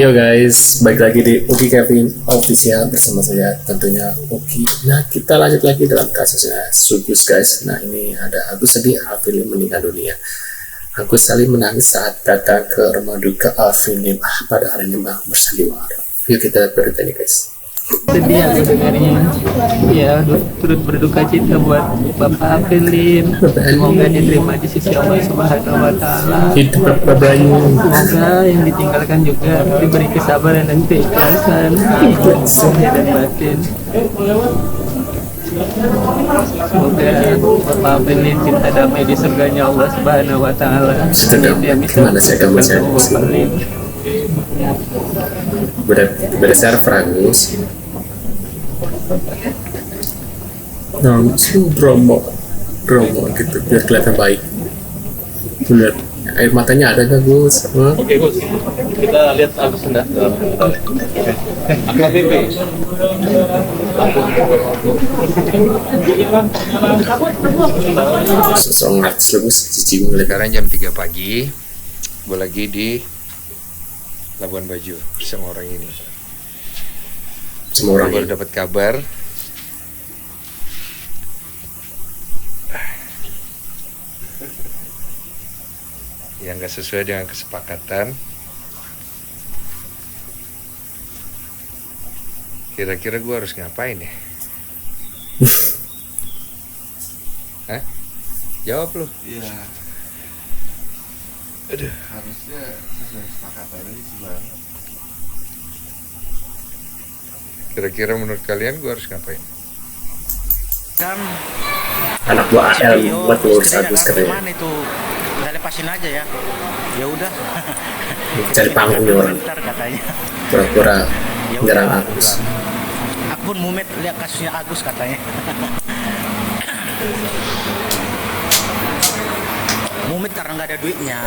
Yo guys, balik lagi di Uki Kevin Official bersama saya tentunya Uki. Nah kita lanjut lagi dalam kasusnya Sugus guys. Nah ini ada Agus sedih Alvin meninggal dunia. Agus saling menangis saat datang ke rumah duka Alvin pada hari ini bersandiwara. Yuk kita berita ini guys. Sedih aku dengarnya. Ya, turut berduka cita buat Bapak Alvin Lim. Semoga diterima di sisi Allah Subhanahu wa Ta'ala. Hidup Bapak Bayu. Semoga yang ditinggalkan juga diberi kesabaran dan keikhlasan lahir dan batin. Semoga Bapak Alvin Lim cinta damai di surganya Allah Subhanahu wa Ta'ala. Dia bisa Bapak Lim. Beda server Agus. Nah, Bromo gitu biar kelihatan baik. Lihat air matanya ada nggak Gus? Oke Gus, kita lihat Agus hendak AKBP. Sosok artis Gus, cici ngeliat. Sekarang jam 3 pagi, gue lagi di Labuan Bajo bersama orang ini. Semua orang baru dapat kabar yang gak sesuai dengan kesepakatan. Kira-kira gue harus ngapain ya? Hah? Jawab lu. Iya. Aduh. Harusnya sesuai kesepakatan aja sih Bang. Kira-kira menurut kalian gue harus ngapain? Kan anak buah AL buat ngurus Agus katanya. Gimana itu? Udah lepasin aja ya. Ya udah. Cari panggungnya orang. Bentar katanya. Pura-pura Ya nyerang udah. Agus. Aku pun mumet lihat kasusnya Agus katanya. Mumet karena nggak ada duitnya.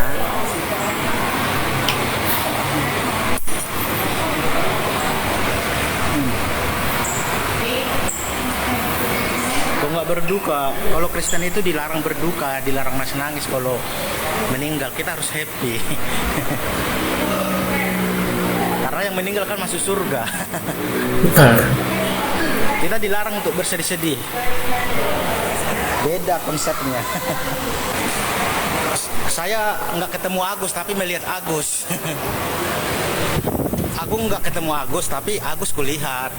Kok nggak berduka? Kalau Kristen itu dilarang berduka, dilarang nangis kalau meninggal. Kita harus happy. Karena yang meninggal kan masuk surga. Kita dilarang untuk bersedih-sedih. Beda konsepnya. Saya nggak ketemu Agus tapi melihat Agus. Aku nggak ketemu Agus tapi Agus kulihat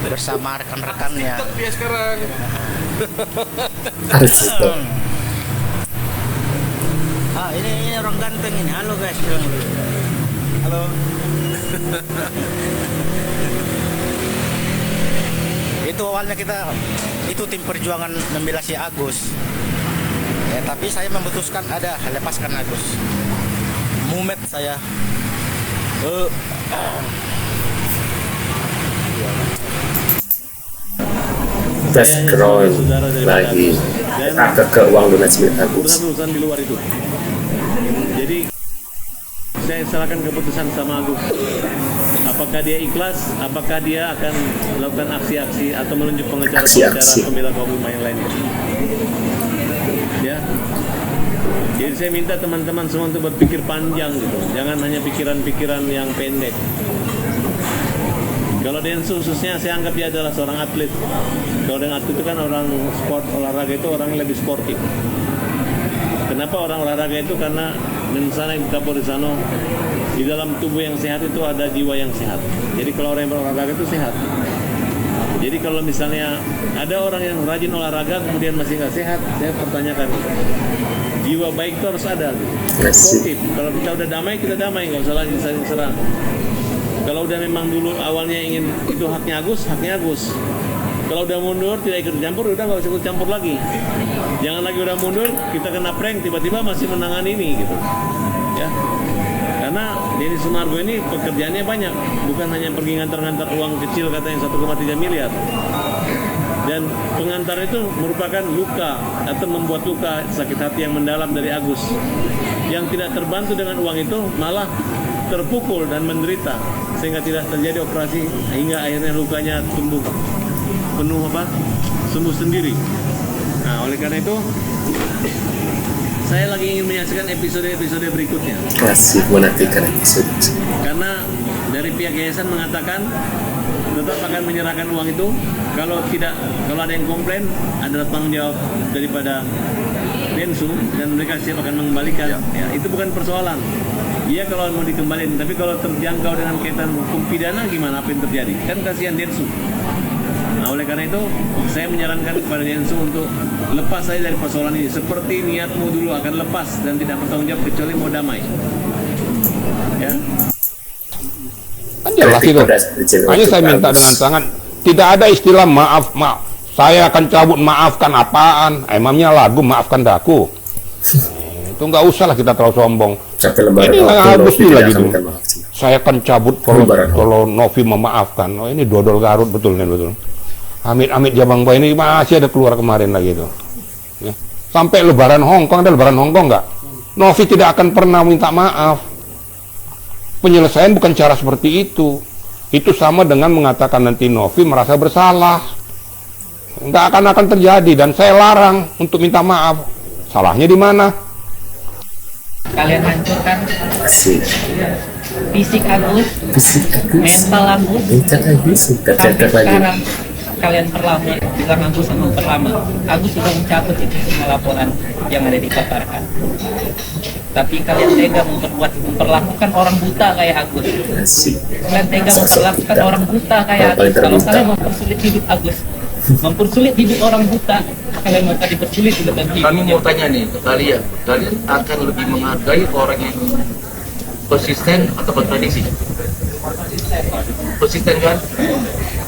bersama rekan-rekannya. Dia sekarang. Harus itu. Ini orang ganteng ini. Halo guys, bilang dulu. Halo. Itu awalnya itu tim perjuangan membela si Agus. Ya, tapi saya memutuskan lepaskan Agus. Mumet saya. Kita scroll lagi ke uang donasi milik Agus. Urusan di luar itu. Jadi saya serahkan keputusan sama Agus. Apakah dia ikhlas? Apakah dia akan melakukan aksi-aksi atau menunjuk pengacara pembela kaum yang lainnya? Ya. Jadi saya minta teman-teman semua untuk berpikir panjang gitu. Jangan hanya pikiran-pikiran yang pendek. Kalau Densu khususnya saya anggap dia adalah seorang atlet. Kalau dengan atlet itu kan orang sport olahraga itu orang yang lebih sportif. Kenapa orang olahraga itu? Karena mensana yang ditapur di sana, di dalam tubuh yang sehat itu ada jiwa yang sehat. Jadi kalau orang yang berolahraga itu sehat. Jadi kalau misalnya ada orang yang rajin olahraga kemudian masih nggak sehat, saya pertanyakan, jiwa baik itu harus ada. Sportif. Kalau kita udah damai, kita damai, nggak usah lagi saling serang. Kalau udah memang dulu awalnya ingin itu haknya Agus. Kalau udah mundur tidak ikut campur, udah nggak usah ikut campur lagi. Jangan lagi udah mundur, kita kena prank tiba-tiba masih menangani ini gitu. Ya. Karena Denny Sumargo ini pekerjaannya banyak, bukan hanya pergi ngantar-ngantar uang kecil katanya 1,3 miliar. Dan pengantar itu merupakan luka atau membuat luka sakit hati yang mendalam dari Agus. Yang tidak terbantu dengan uang itu malah terpukul dan menderita sehingga tidak terjadi operasi hingga akhirnya lukanya sembuh sendiri. Nah, oleh karena itu saya lagi ingin menyaksikan episode-episode berikutnya. Masih menantikan episode. Karena pihak yayasan mengatakan tetap akan menyerahkan uang itu. Kalau ada yang komplain, adalah tanggung jawab daripada Densu dan mereka siap akan mengembalikan. Ya, itu bukan persoalan. Iya kalau mau dikembalikan, tapi kalau terjangkau dengan kaitan hukum pidana gimana, apa yang terjadi? Kan kasihan Densu. Nah, oleh karena itu saya menyarankan kepada Densu untuk lepas saya dari persoalan ini. Seperti niatmu dulu akan lepas dan tidak bertanggung jawab kecuali mau damai. Ya. Kan jelas itu. Hanya saya minta dengan sangat, tidak ada istilah maaf. Saya akan cabut, maafkan apaan? Emangnya lagu maafkan daku? Itu nggak usah lah kita terlalu sombong. Ini nggak habis lagi tuh. Saya akan cabut kalau Novi memaafkan. Oh ini dodol Garut betul nih betul. Amit-amit Jabang Boy ini masih ada keluar kemarin lagi itu. Ya. Sampai Lebaran Hongkong, ada Lebaran Hongkong nggak? Novi tidak akan pernah minta maaf. Penyelesaian bukan cara seperti itu. Itu sama dengan mengatakan nanti Novi merasa bersalah. Nggak akan terjadi dan saya larang untuk minta maaf. Salahnya di mana? Kalian hancurkan fisik Agus, mental Agus. Sampai sekarang kalian perlama, bilang Agus sama perlama. Agus sudah mencabut itu semua laporan yang ada di Patarkan. Tapi kalian tega memperlakukan orang buta kayak Agus. Kalian tega memperlakukan orang buta kayak Agus. Kalau kalian mempersulit hidup Agus, mempersulit hidup orang buta, kalian mau dipersulit hidup dan hidup. Kami mau tanya nih ke kalian akan lebih menghargai orang yang konsisten atau bertradisi? Konsisten kan?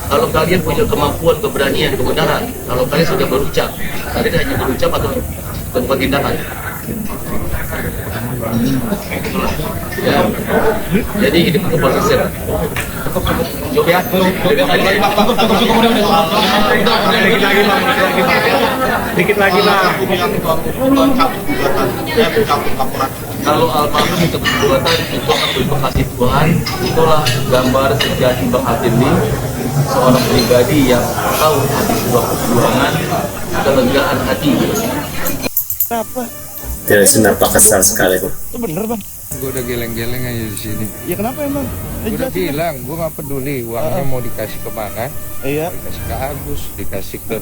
Kalau kalian punya kemampuan, keberanian, kebenaran, kalau kalian sudah berucap, kalian hanya berucap atau berupa tindakan? Ya. Jadi ini butuh konsisten. Coba ya. Dikit lagi Bang. Kalau almarhum itu perbuatan itu akan berkasih Tuhan, itulah gambar sejati Bang Afindi, seorang pribadi yang tahu arti sebuah perjuangan, kelegaan hati. Apa? Dari kenapa kesal sekali kok? Itu bener bang. Gue udah geleng-geleng aja di sini. Ya kenapa emang? Gue udah bilang, gue nggak peduli uangnya mau dikasih kemana. Iya. Dikasih ke Agus, dikasih ke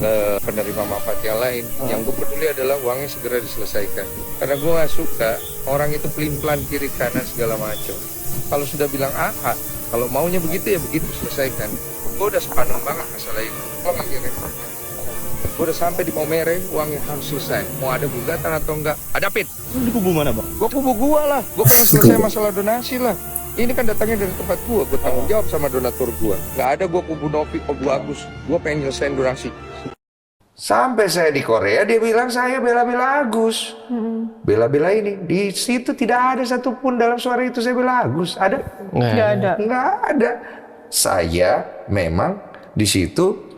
penerima manfaat yang lain. Yang gue peduli adalah uangnya segera diselesaikan. Karena gue nggak suka orang itu pelin-pelan kiri kanan segala macam. Kalau sudah bilang aha, kalau maunya begitu ya begitu selesaikan. Gue udah sepadan banget masalah ini. Lo akhirnya. Gue udah sampai di Maumere, uangnya harus selesai. Mau ada gugatan atau enggak? Ada pit. Lu di kubu mana bang? Gue kubu gue lah. Gue pengen selesai masalah donasi lah. Ini kan datangnya dari tempat gue tanggung jawab sama donatur gue. Nggak ada gue kubu Novi, kubu Agus. Gue pengen nyelesain donasi. Sampai saya di Korea, dia bilang saya bela-bela Agus. Bela-bela ini. Di situ tidak ada satupun dalam suara itu saya bela Agus. Ada? Nggak ada. Nggak ada. Saya memang di situ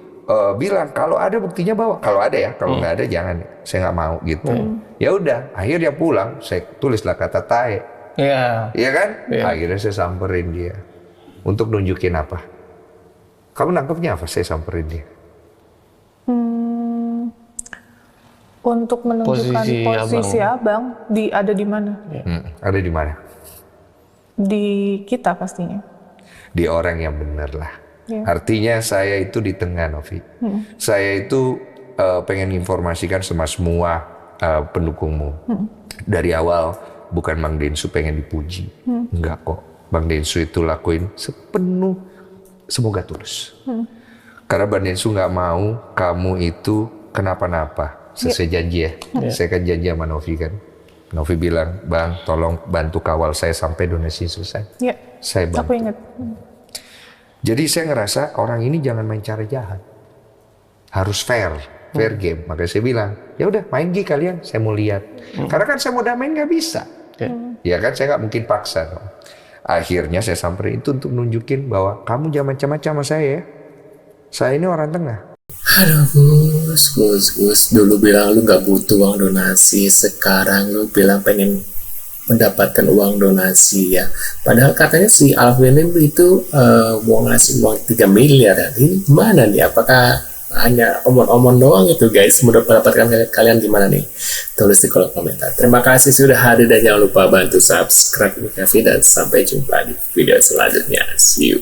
bilang kalau ada buktinya bawa, kalau ada ya, kalau nggak ada jangan, saya nggak mau gitu. Ya udah, akhirnya pulang, saya tulislah kata tae. Iya kan? Akhirnya saya samperin dia untuk nunjukin apa? Kamu nangkepnya apa? Saya samperin dia. Untuk menunjukkan posisi abang ada di mana? Ada di mana? Di kita pastinya. Di orang yang benar lah. Artinya saya itu di tengah, Novi. Saya itu pengen informasikan sama semua pendukungmu. Dari awal bukan Bang Densu pengen dipuji. Enggak kok. Bang Densu itu lakuin sepenuh, semoga tulus. Karena Bang Densu nggak mau kamu itu kenapa-napa. Sesuai janji ya. Saya kan janji sama Novi kan. Novi bilang, Bang tolong bantu kawal saya sampai donasi selesai. Saya bantu. Aku ingat. Jadi saya ngerasa orang ini jangan main cara jahat, harus fair game. Makanya saya bilang, ya udah main Gi kalian, saya mau lihat. Karena kan saya mau damai nggak bisa, ya kan saya nggak mungkin paksa. Akhirnya saya samperin itu untuk nunjukin bahwa kamu jangan macam-macam sama saya ya. Saya ini orang tengah. Aduh Gus, dulu bilang lu nggak butuh uang donasi, sekarang lu bilang pengen mendapatkan uang donasi ya. Padahal katanya si Alvin itu mau ngasih uang 3 miliar ya. Ini gimana nih? Apakah hanya omong-omong doang itu guys? Mendapatkan kalian gimana nih? Tulis di kolom komentar. Terima kasih sudah hadir dan jangan lupa bantu subscribe Kevin dan sampai jumpa di video selanjutnya. See you.